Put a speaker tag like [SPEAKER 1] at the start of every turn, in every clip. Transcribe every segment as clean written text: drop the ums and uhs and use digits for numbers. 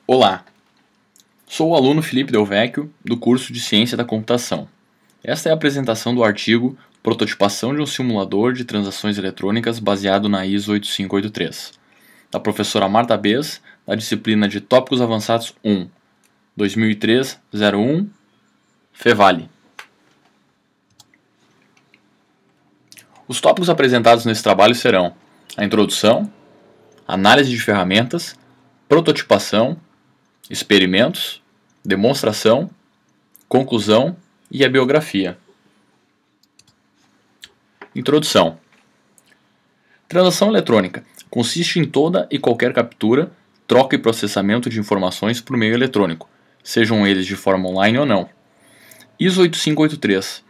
[SPEAKER 1] Olá, sou o aluno Felipe Del Vecchio, do curso de Ciência da Computação. Esta é a apresentação do artigo Prototipação de um simulador de transações eletrônicas baseado na ISO 8583, da professora Marta Bez, da disciplina de Tópicos Avançados 1, 2003-01, FEVALI. Os tópicos apresentados nesse trabalho serão a introdução, análise de ferramentas, prototipação, experimentos, demonstração, conclusão e a biografia. Introdução. Transação eletrônica consiste em toda e qualquer captura, troca e processamento de informações por meio eletrônico, sejam eles de forma online ou não. ISO 8583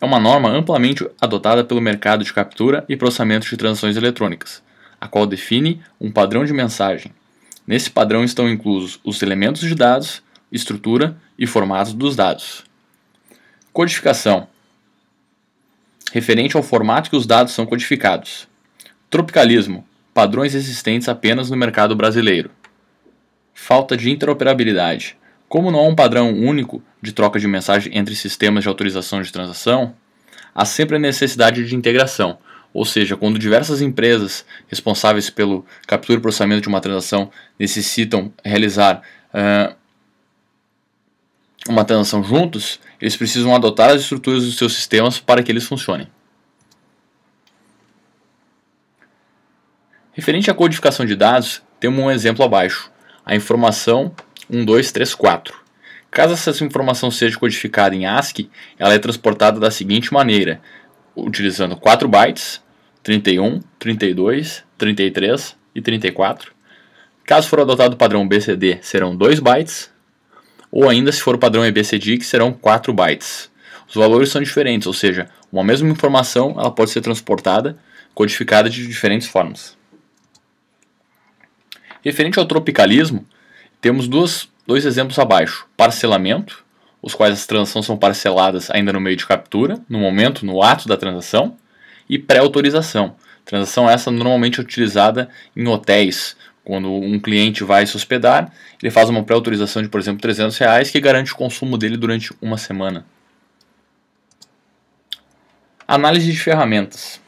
[SPEAKER 1] é uma norma amplamente adotada pelo mercado de captura e processamento de transações eletrônicas, a qual define um padrão de mensagem. Nesse padrão estão inclusos os elementos de dados, estrutura e formatos dos dados. Codificação. Referente ao formato que os dados são codificados. Tropicalismo. Padrões existentes apenas no mercado brasileiro. Falta de interoperabilidade. Como não há um padrão único de troca de mensagem entre sistemas de autorização de transação, há sempre a necessidade de integração. Ou seja, quando diversas empresas responsáveis pelo captura e processamento de uma transação necessitam realizar uma transação juntos, eles precisam adotar as estruturas dos seus sistemas para que eles funcionem. Referente à codificação de dados, temos um exemplo abaixo, a informação 1234. Caso essa informação seja codificada em ASCII, ela é transportada da seguinte maneira, utilizando 4 bytes, 31, 32, 33 e 34. Caso for adotado o padrão BCD, serão 2 bytes, ou ainda se for o padrão EBCDIC, serão 4 bytes. Os valores são diferentes, ou seja, uma mesma informação ela pode ser transportada, codificada de diferentes formas. Referente ao tropicalismo, temos dois exemplos abaixo. Parcelamento, os quais as transações são parceladas ainda no meio de captura, no ato da transação, e pré-autorização. Transação essa normalmente utilizada em hotéis. Quando um cliente vai se hospedar, ele faz uma pré-autorização de, por exemplo, R$300 que garante o consumo dele durante uma semana. Análise de ferramentas.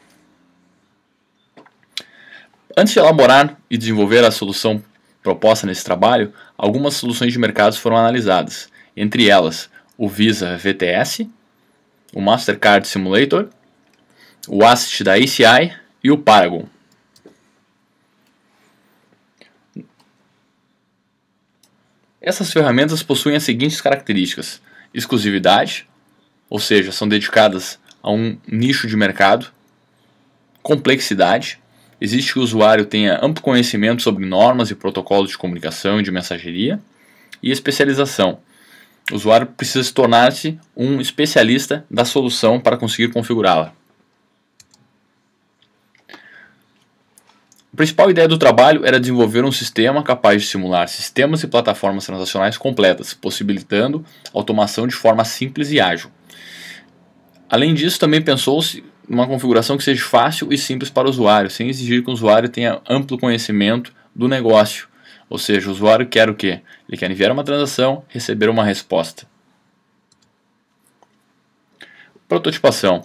[SPEAKER 1] Antes de elaborar e desenvolver a solução proposta nesse trabalho, algumas soluções de mercado foram analisadas. Entre elas, o Visa VTS, o Mastercard Simulator, o ACIT da ACI e o Paragon. Essas ferramentas possuem as seguintes características: exclusividade, ou seja, são dedicadas a um nicho de mercado; complexidade, existe que o usuário tenha amplo conhecimento sobre normas e protocolos de comunicação e de mensageria; e especialização, o usuário precisa se tornar-se um especialista da solução para conseguir configurá-la. A principal ideia do trabalho era desenvolver um sistema capaz de simular sistemas e plataformas transacionais completas, possibilitando automação de forma simples e ágil. Além disso, também pensou-se uma configuração que seja fácil e simples para o usuário, sem exigir que o usuário tenha amplo conhecimento do negócio. Ou seja, o usuário quer o quê? Ele quer enviar uma transação, receber uma resposta. Prototipação.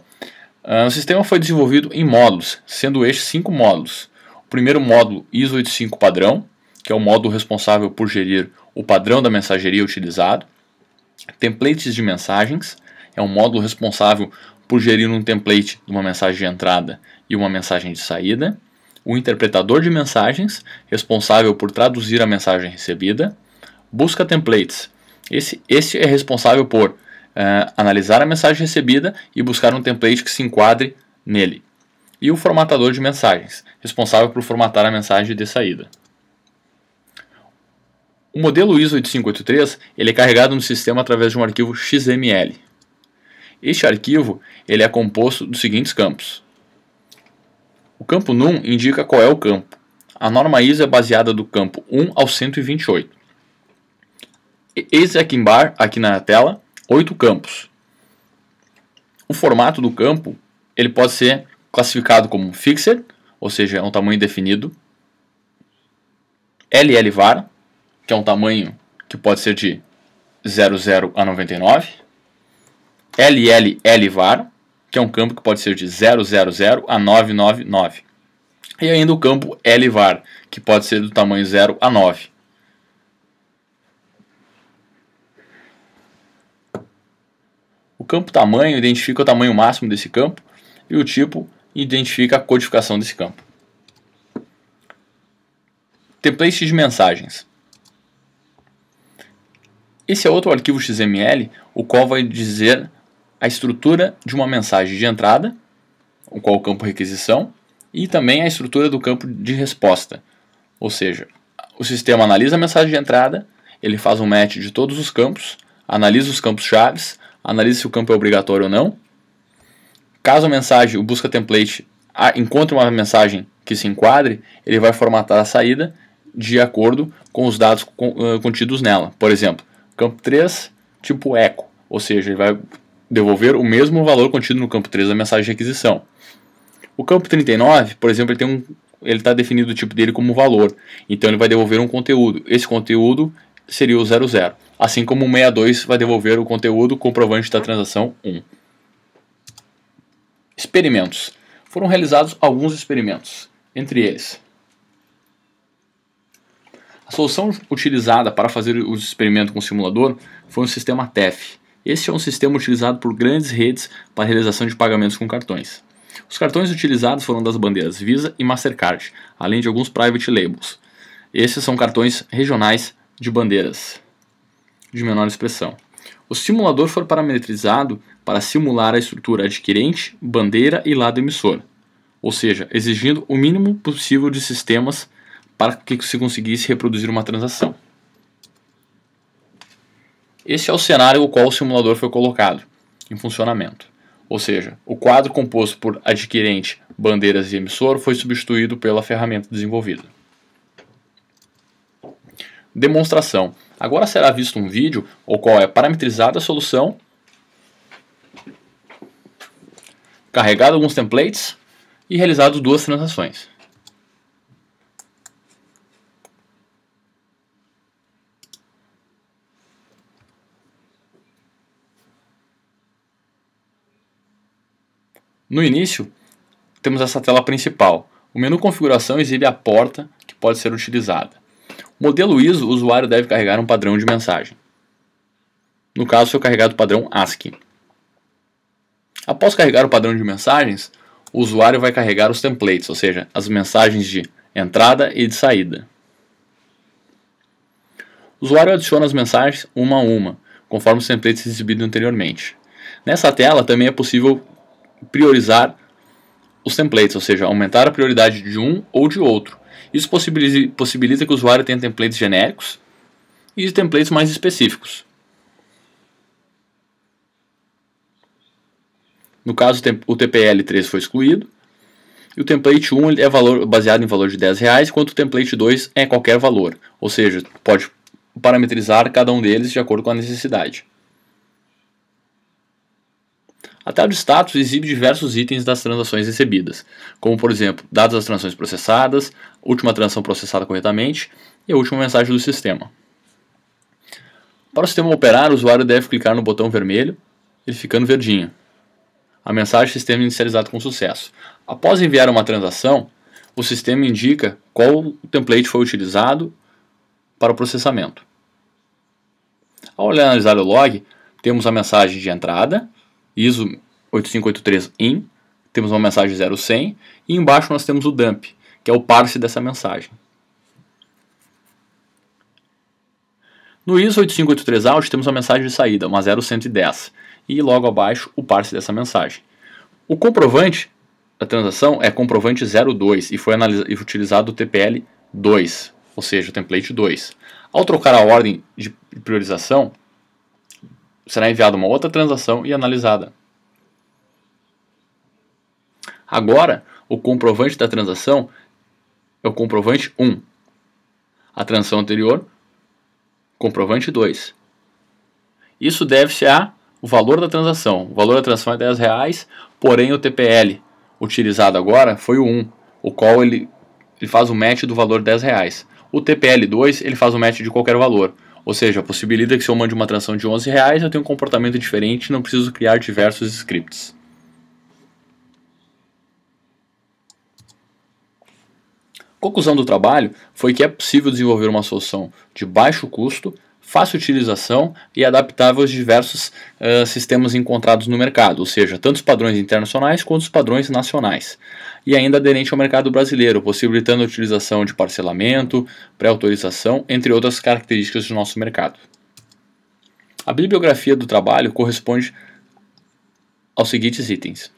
[SPEAKER 1] O sistema foi desenvolvido em módulos, sendo estes 5 módulos. O primeiro módulo, ISO 85 padrão, que é o módulo responsável por gerir o padrão da mensageria utilizado. Templates de mensagens, é um módulo responsável por gerir um template de uma mensagem de entrada e uma mensagem de saída. O interpretador de mensagens, responsável por traduzir a mensagem recebida. Busca templates, esse é responsável por analisar a mensagem recebida e buscar um template que se enquadre nele. E o formatador de mensagens, responsável por formatar a mensagem de saída. O modelo ISO 8583 ele é carregado no sistema através de um arquivo XML. Este arquivo ele é composto dos seguintes campos. O campo num indica qual é o campo. A norma ISO é baseada do campo 1 ao 128. Eis aqui na tela 8 campos. O formato do campo ele pode ser classificado como fixed, ou seja, é um tamanho definido, LLVAR, que é um tamanho que pode ser de 00 a 99, LLLVAR, que é um campo que pode ser de 000 a 999, e ainda o campo LVAR, que pode ser do tamanho 0 a 9. O campo tamanho identifica o tamanho máximo desse campo e o tipo identifica a codificação desse campo. Template de mensagens. Esse é outro arquivo XML, o qual vai dizer a estrutura de uma mensagem de entrada, o qual é o campo requisição, e também a estrutura do campo de resposta. Ou seja, o sistema analisa a mensagem de entrada, ele faz um match de todos os campos, analisa os campos chaves, analisa se o campo é obrigatório ou não. Caso a mensagem, o busca template, encontre uma mensagem que se enquadre, ele vai formatar a saída de acordo com os dados contidos nela. Por exemplo, campo 3, tipo echo, ou seja, ele vai devolver o mesmo valor contido no campo 3 da mensagem de requisição. O campo 39, por exemplo, ele está definido o tipo dele como valor, então ele vai devolver um conteúdo. Esse conteúdo seria o 00, assim como o 62 vai devolver o conteúdo comprovante da transação 1. Experimentos. Foram realizados alguns experimentos, entre eles: a solução utilizada para fazer o experimento com o simulador foi um sistema TEF. Este é um sistema utilizado por grandes redes para a realização de pagamentos com cartões. Os cartões utilizados foram das bandeiras Visa e Mastercard, além de alguns private labels. Esses são cartões regionais de bandeiras de menor expressão. O simulador foi parametrizado para simular a estrutura adquirente, bandeira e lado emissor, ou seja, exigindo o mínimo possível de sistemas para que se conseguisse reproduzir uma transação. Este é o cenário no qual o simulador foi colocado em funcionamento. Ou seja, o quadro composto por adquirente, bandeiras e emissor foi substituído pela ferramenta desenvolvida. Demonstração. Agora será visto um vídeo o qual é parametrizada a solução, carregado alguns templates e realizado duas transações. No início, temos essa tela principal. O menu configuração exibe a porta que pode ser utilizada. O modelo ISO, o usuário deve carregar um padrão de mensagem. No caso, foi carregado o padrão ASCII. Após carregar o padrão de mensagens, o usuário vai carregar os templates, ou seja, as mensagens de entrada e de saída. O usuário adiciona as mensagens uma a uma, conforme os templates exibidos anteriormente. Nessa tela também é possível priorizar os templates, ou seja, aumentar a prioridade de um ou de outro. Isso possibilita que o usuário tenha templates genéricos e templates mais específicos. No caso, o TPL3 foi excluído e o template 1 é baseado em valor de R$10, enquanto o template 2 é qualquer valor, ou seja, pode parametrizar cada um deles de acordo com a necessidade. A tela de status exibe diversos itens das transações recebidas, como por exemplo, dados das transações processadas, última transação processada corretamente e a última mensagem do sistema. Para o sistema operar, o usuário deve clicar no botão vermelho, ele ficando verdinho. A mensagem sistema inicializado com sucesso. Após enviar uma transação, o sistema indica qual template foi utilizado para o processamento. Ao analisar o log, temos a mensagem de entrada, ISO 8583-IN, temos uma mensagem 0100 e embaixo nós temos o dump, que é o parse dessa mensagem. No ISO 8583-OUT temos a mensagem de saída, uma 0110, e logo abaixo o parse dessa mensagem. O comprovante da transação é comprovante 02 e foi utilizado o TPL 2, ou seja, o template 2. Ao trocar a ordem de priorização, será enviada uma outra transação e analisada. Agora, o comprovante da transação é o comprovante 1. A transação anterior, comprovante 2. Isso deve-se ao valor da transação. O valor da transação é R$10, porém o TPL utilizado agora foi o 1, o qual ele faz o match do valor R$10. O TPL2 ele faz o match de qualquer valor, ou seja, possibilita que se eu mande uma transação de R$11, eu tenha um comportamento diferente e não preciso criar diversos scripts. Conclusão do trabalho foi que é possível desenvolver uma solução de baixo custo, fácil utilização e adaptável aos diversos sistemas encontrados no mercado, ou seja, tanto os padrões internacionais quanto os padrões nacionais, e ainda aderente ao mercado brasileiro, possibilitando a utilização de parcelamento, pré-autorização, entre outras características do nosso mercado. A bibliografia do trabalho corresponde aos seguintes itens: